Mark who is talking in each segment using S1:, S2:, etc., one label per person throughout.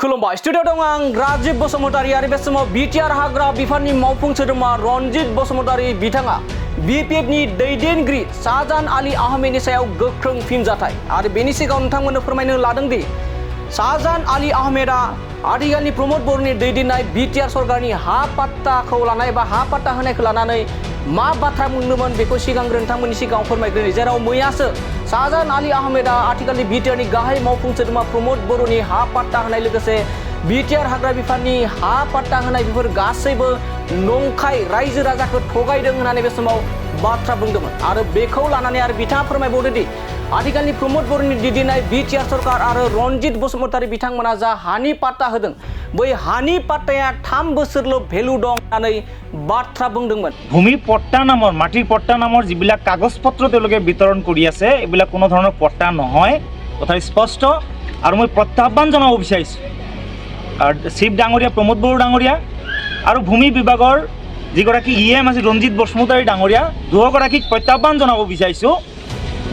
S1: खुलुमबाय स्टुडिअ दं आं राजिब बसुमतारी आरो बे समाव बिटिआर हाग्रा बिफाननि मावफुं सोद्रोमा रनजित बसुमतारी बिथाङा बिपिएफनि दैदेनगिरि शाहजाहान आली आहमेदनि सायाव गोख्रों फिनजाथाय आरो बेनि सिगाङाव नोंथांमोननो फोरमायनो लादों दि शाहजाहान आली आहमेदा आथिखालनि प्रमोद बर'नि दैदेननाय बिटिआर सरकारनि हा पाट्टाखौ लानाय बा हा पाट्टा होनायखौ लानानै मा बाथ्रा बुंदोंमोन बेखौ सिगांग्रो नोंथांमोननि सिगाङाव फोरमायग्रोनि जेराव मैयासो शाहजाहान आली आहमेदा आथिखालनि बिटिआरनि गाहाय मावफुं सोद्रोमा प्रमोद बर'नि हा पाट्टा होनाय लोगोसे बिटिआर हाग्रा बिफाननि हा पाट्टा होनाय बेफोर गासैबो नंखाय रायजो राजाखौ थगायदों होननानै बे समाव बाथ्रा बुंदोंमोन आरो बेखौ लानानै आरो बिथाङा फोरमायबावदोंदि आथिखालनि प्रमोद बर'नि दैदेननाय बिटिआर सरकार आरो रनजित बसुमतारी बिथांमोना जा हानि पाट्टा होदों बै हानि पाट्टाया 3 बोसोरल' भेलु दं होननानै बाथ्रा बुंदोंमोन।
S2: ভূমি পট্টা নামৰ মাটিৰ পট্টা নামৰ যিবিলাক কাগজ পত্ৰ তেওঁলোকে বিতৰণ কৰি আছে এইবিলাক কোনো ধৰণৰ পট্টা নহয় কথা স্পষ্ট আৰু মই প্ৰত্যাহ্বান জনাব বিচাৰিছোঁ চিফ ডাঙৰীয়া প্ৰমোদ বড়ো ডাঙৰীয়া আৰু ভূমি বিভাগৰ যিগৰাকী ইএম আছে ৰঞ্জিত বসুমতাৰী ডাঙৰীয়া দুয়োগৰাকীক প্ৰত্যাহ্বান জনাব বিচাৰিছোঁ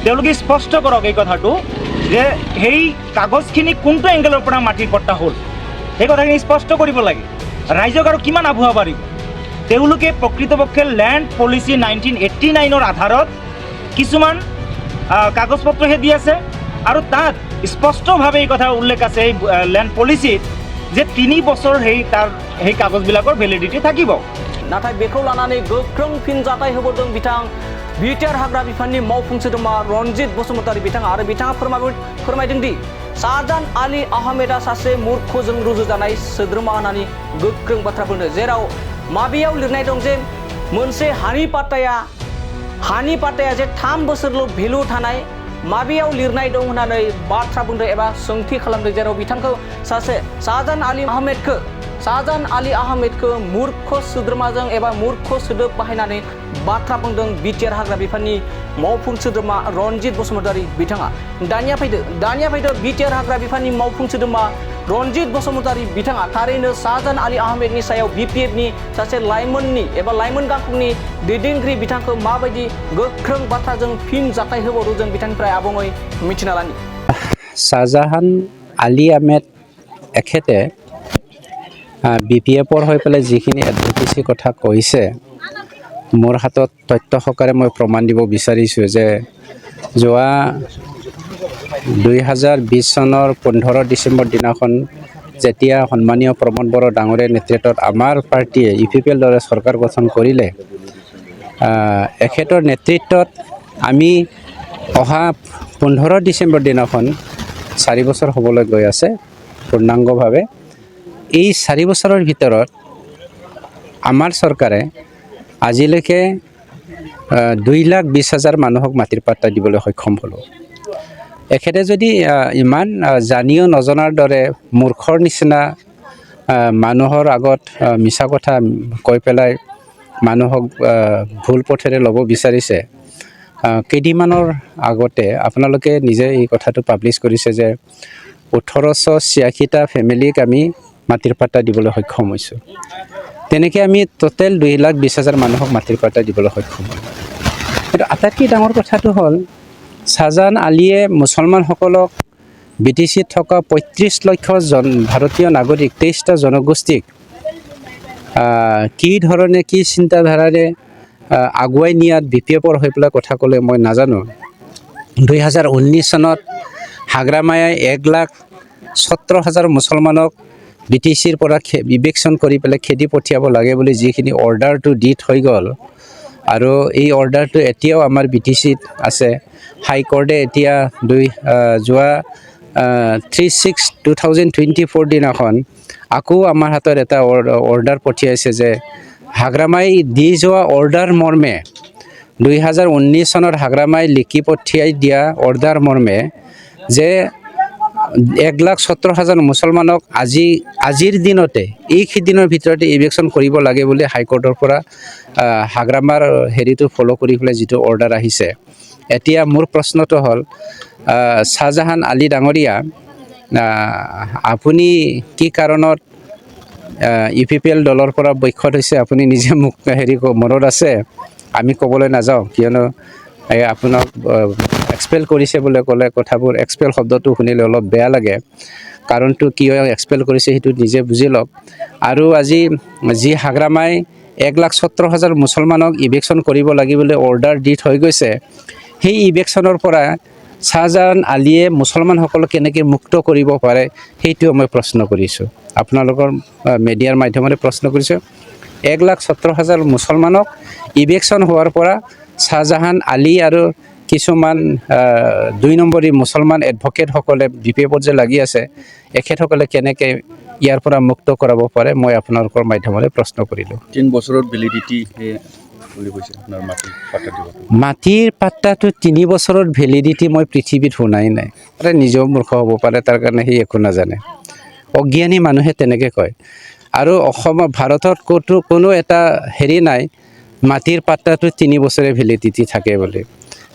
S2: তেওঁলোকে স্পষ্ট কৰক এই কথাটো যে সেই কাগজখিনি কোনটো এংগেলৰ পৰা মাটিৰ পট্টা হ'ল সেই কথাখিনি স্পষ্ট কৰিব লাগে ৰাইজক আৰু কিমান আভুৱা পাৰিব তেওঁলোকে প্ৰকৃতপক্ষে ল্যান্ড পলিচি 1989ৰ আধাৰত কিছুমান কাগজ পত্ৰহে দি আছে আৰু তাত স্পষ্টভাৱে এই কথা উল্লেখ আছে এই ল্যান্ড পলিচিত যে 3 বছৰ সেই কাগজবিলাকৰ ভ্যালিডিটি থাকিব
S1: नाथाय बेखौ लानानै गोख्रों फिनजाथाय होबोदों बिथां बिटिआर हाग्रा बिफाननि मावफुं सोद्रोमा रनजित बसुमतारी बिथाङा आरो बिथाङा फोरमायदों दि शाहजाहान आली आहमेदा सासे मूर्खजों रुजुजानाय सोद्रोमा होननानै गोख्रों बाथ्रा बुंदों जेराव माबेयाव लिरनाय दं जे मोनसे हानि पाट्टाया जे 3 बोसोरल' भेलु थानाय माबेयाव लिरनाय दं होननानै बाथ्रा बुंदों एबा सोंथि खालामदों जेराव बिथांखौ सासे शाहजाहान आली आहमेदखौ मूर्ख सोद्रोमाजों एबा मूर्ख सोदोब बाहायनानै बाथ्रा बुंदों बिटिआर हाग्रा बिफाननि मावफुं सोद्रोमा रनजित बसुमतारी बिथाङा दानिया फैदो बिटिआर हाग्रा बिफाननि मावफुं सोद्रोमा रनजित बसुमतारी बिथाङा थारैनो शाहजाहान आली आहमेदनि सायाव बिपिएफनि सासे लाइमोननि एबा लाइमोन गांखंनि दैदेनगिरि बिथांखौ माबायदि गोख्रों बाथ्राजों फिनजाथाय होबावदों जों बिथांनिफ्राय आबुङै मिथिना लानि
S3: शाहजाहान आली आहमेद एखेते বিপিএফৰ হৈ পেলাই যিখিনি এডভকেচি কথা কৈছে মোৰ হাতত তথ্য সহকাৰে মই প্ৰমাণ দিব বিচাৰিছোঁ যে যোৱা 2020 চনৰ 15 ডিচেম্বৰ দিনাখন যেতিয়া সন্মানীয় প্ৰমোদ বড়ো ডাঙৰীয়াৰ নেতৃত্বত আমাৰ পাৰ্টিয়ে ইউপিপিএল দলে চৰকাৰ গঠন কৰিলে এখেতৰ নেতৃত্বত আমি অহা 15 ডিচেম্বৰ দিনাখন 4 বছৰ হ'বলৈ গৈ আছে পূৰ্ণাংগভাৱে এই 4 বছৰৰ ভিতৰত আমাৰ চৰকাৰে আজিলৈকে 2,20,000 মানুহক মাটিৰ পাট্টা দিবলৈ সক্ষম হ'ল এখেতে যদি ইমান জানিও নজনাৰ দৰে মূৰ্খৰ নিচিনা মানুহৰ আগত মিছা কথা কৈ পেলাই মানুহক ভুল পথেৰে ল'ব বিচাৰিছে কেইদিনমানৰ আগতে আপোনালোকে নিজে এই কথাটো পাব্লিছ কৰিছে যে 1886টা ফেমিলিক আমি মাটিৰ পাট্টা দিবলৈ সক্ষম হৈছোঁ তেনেকৈ আমি টোটেল 2,20,000 মানুহক মাটিৰ পাট্টা দিবলৈ সক্ষম হ'লোঁ কিন্তু আটাইতকৈ ডাঙৰ কথাটো হ'ল শাহজাহান আলীয়ে মুছলমানসকলক বিটিচিত থকা 35 লক্ষ ভাৰতীয় নাগৰিক 23টা জনগোষ্ঠীক কি ধৰণে কি চিন্তাধাৰাৰে আগুৱাই নিয়াত বিপিএফৰ হৈ পেলাই কথা ক'লে মই নাজানো 2019 চনত হাগ্ৰামায়াই 1,17,000 মুছলমানক বিটিচিৰ পৰা ইভিকশ্যন কৰি পেলাই খেদি পঠিয়াব লাগে বুলি যিখিনি অৰ্ডাৰটো দি থৈ গ'ল আৰু এই অৰ্ডাৰটো এতিয়াও আমাৰ বিটিচিত আছে হাইকোৰ্টে এতিয়া যোৱা 3/6/2024 দিনাখন আকৌ আমাৰ হাতত এটা অৰ্ডাৰ পঠিয়াইছে যে হাগ্ৰামাই দি যোৱা অৰ্ডাৰ মৰ্মে 2019 চনত হাগ্ৰামাই লিখি পঠিয়াই দিয়া অৰ্ডাৰ মৰ্মে যে 1,17,000 মুছলমানক আজিৰ দিনতে এইকেইদিনৰ ভিতৰতে ইভিকশ্যন কৰিব লাগে বুলি হাইকোৰ্টৰ পৰা হাগ্ৰামাৰ হেৰিটো ফ'ল' কৰি পেলাই যিটো অৰ্ডাৰ আহিছে এতিয়া মোৰ প্ৰশ্নটো হ'ল শাহজাহান আলী ডাঙৰীয়া আপুনি কি কাৰণত ইউপিপিএল দলৰ পৰা বৈক্ষত হৈছে আপুনি নিজে মোক মনত আছে আমি ক'বলৈ নাযাওঁ কিয়নো আপোনাক এক্সপেল কৰিছে বুলি ক'লে কথাবোৰ এক্সপেল শব্দটো শুনিলে অলপ বেয়া লাগে কাৰণটো কিয় এক্সপেল কৰিছে সেইটো নিজে বুজি লওক আৰু আজি যি হাগ্ৰামাই 1,17,000 মুছলমানক ইভেকশ্যন কৰিব লাগিবলৈ অৰ্ডাৰ দি থৈ গৈছে সেই ইভেকশ্যনৰ পৰা শ্বাহজাহান আলীয়ে মুছলমানসকলক কেনেকৈ মুক্ত কৰিব পাৰে সেইটো মই প্ৰশ্ন কৰিছোঁ আপোনালোকৰ মিডিয়াৰ মাধ্যমেৰে প্ৰশ্ন কৰিছোঁ 1,17,000 মুছলমানক ইভেকশ্যন হোৱাৰ পৰা শ্বাহজাহান আলী আৰু কিছুমান 2 নম্বৰী মুছলমান এডভকেটসকলে BPF-ত যে লাগি আছে এখেতসকলে কেনেকৈ ইয়াৰ পৰা মুক্ত কৰাব পাৰে মই আপোনালোকৰ মাধ্যমেৰে প্ৰশ্ন কৰিলোঁ
S4: 3 বছৰত ভেলিডিটি বুলি কৈছে আপোনাৰ
S3: মাটিৰ পাট্টাটো 3 বছৰত ভেলিডিটি মই পৃথিৱীত শুনাই নাই তাৰে নিজেও মূৰ্খ হ'ব পাৰে তাৰ কাৰণে সি একো নাজানে অজ্ঞানী মানুহে তেনেকৈ কয় আৰু অসমৰ ভাৰতত কোনো এটা হেৰি নাই মাটিৰ পাট্টাটো 3 বছৰে ভেলিডিটি থাকে বুলি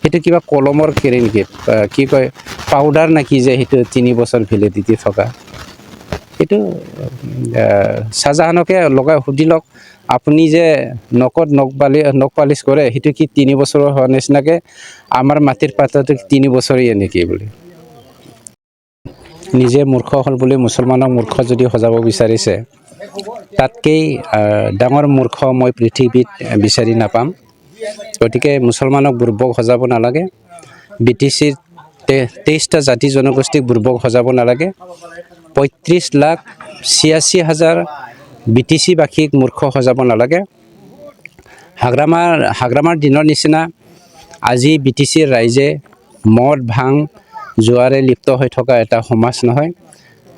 S3: সেইটো কিবা কলমৰ কেৰিংগীত কি কয় পাউডাৰ নাকি যে সেইটো 3 বছৰ ভেলিডিটি থকা সেইটো শ্বাহজাহানকে লগাই সুধি লওক আপুনি যে নখত নখ পালিচ কৰে সেইটো কি 3 বছৰৰ হোৱা নিচিনাকৈ আমাৰ মাটিৰ পাত্ৰটো 3 বছৰীয়া নেকি বুলি নিজে মূৰ্খ হ'ল বুলি মুছলমানক মূৰ্খ যদি সজাব বিচাৰিছে তাতকৈ ডাঙৰ মূৰ্খ মই পৃথিৱীত বিচাৰি নাপাম গতিকে মুছলমানক বুৰ্বক সজাব নালাগে BTCৰ 23টা জাতি জনগোষ্ঠীক বুৰ্বক সজাব নালাগে 35,86,000 BTC-বাসীক মূৰ্খ সজাব নালাগে হাগ্ৰামাৰ দিনৰ নিচিনা আজি BTCৰ ৰাইজে মদ ভাং জোৱাৰে লিপ্ত হৈ থকা এটা সমাজ নহয়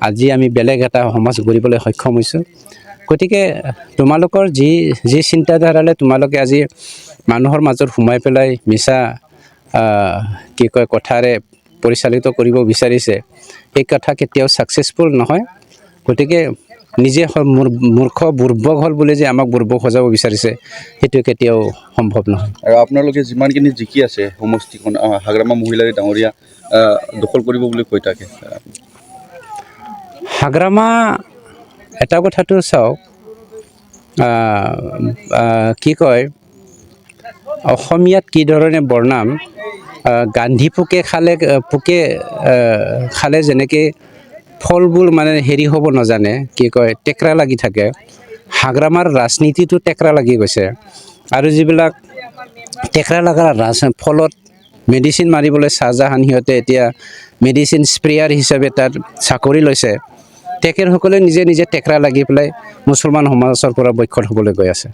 S3: আজি আমি বেলেগ এটা সমাজ গঢ়িবলৈ সক্ষম হৈছোঁ গতিকে তোমালোকৰ যি চিন্তাধাৰালে তোমালোকে আজি মানুহৰ মাজত সোমাই পেলাই মিছা কি কয় কথাৰে পৰিচালিত কৰিব বিচাৰিছে এই কথা কেতিয়াও ছাকচেছফুল নহয় গতিকে নিজে মূৰ্খ বুৰ্বক হ'ল বুলি যে আমাক বুৰ্বক সজাব বিচাৰিছে সেইটো কেতিয়াও সম্ভৱ নহয়
S4: আৰু আপোনালোকে যিমানখিনি জিকি আছে সমষ্টিখন হাগ্ৰামা মহিলাৰী ডাঙৰীয়া দখল কৰিব বুলি কৈ থাকে
S3: হাগ্ৰামা এটা কথাটো চাওক কি কয় অসমীয়াত কি ধৰণে বৰ্ণাম গান্ধী পোকে খালে যেনেকৈ ফলবোৰ মানে হেৰি হ'ব নাজানে কি কয় টেকৰা লাগি থাকে হাগ্ৰামাৰ ৰাজনীতিটো টেকৰা লাগি গৈছে আৰু যিবিলাক টেকৰা লগা ফলত মেডিচিন মাৰিবলৈ শ্বাহজাহান সিহঁতে এতিয়া মেডিচিন স্প্ৰেয়াৰ হিচাপে তাত চাকৰি লৈছে তেখেতসকলে নিজে টেকৰা লাগি পেলাই মুছলমান সমাজৰ পৰা বৈক্ষত হ'বলৈ গৈ আছে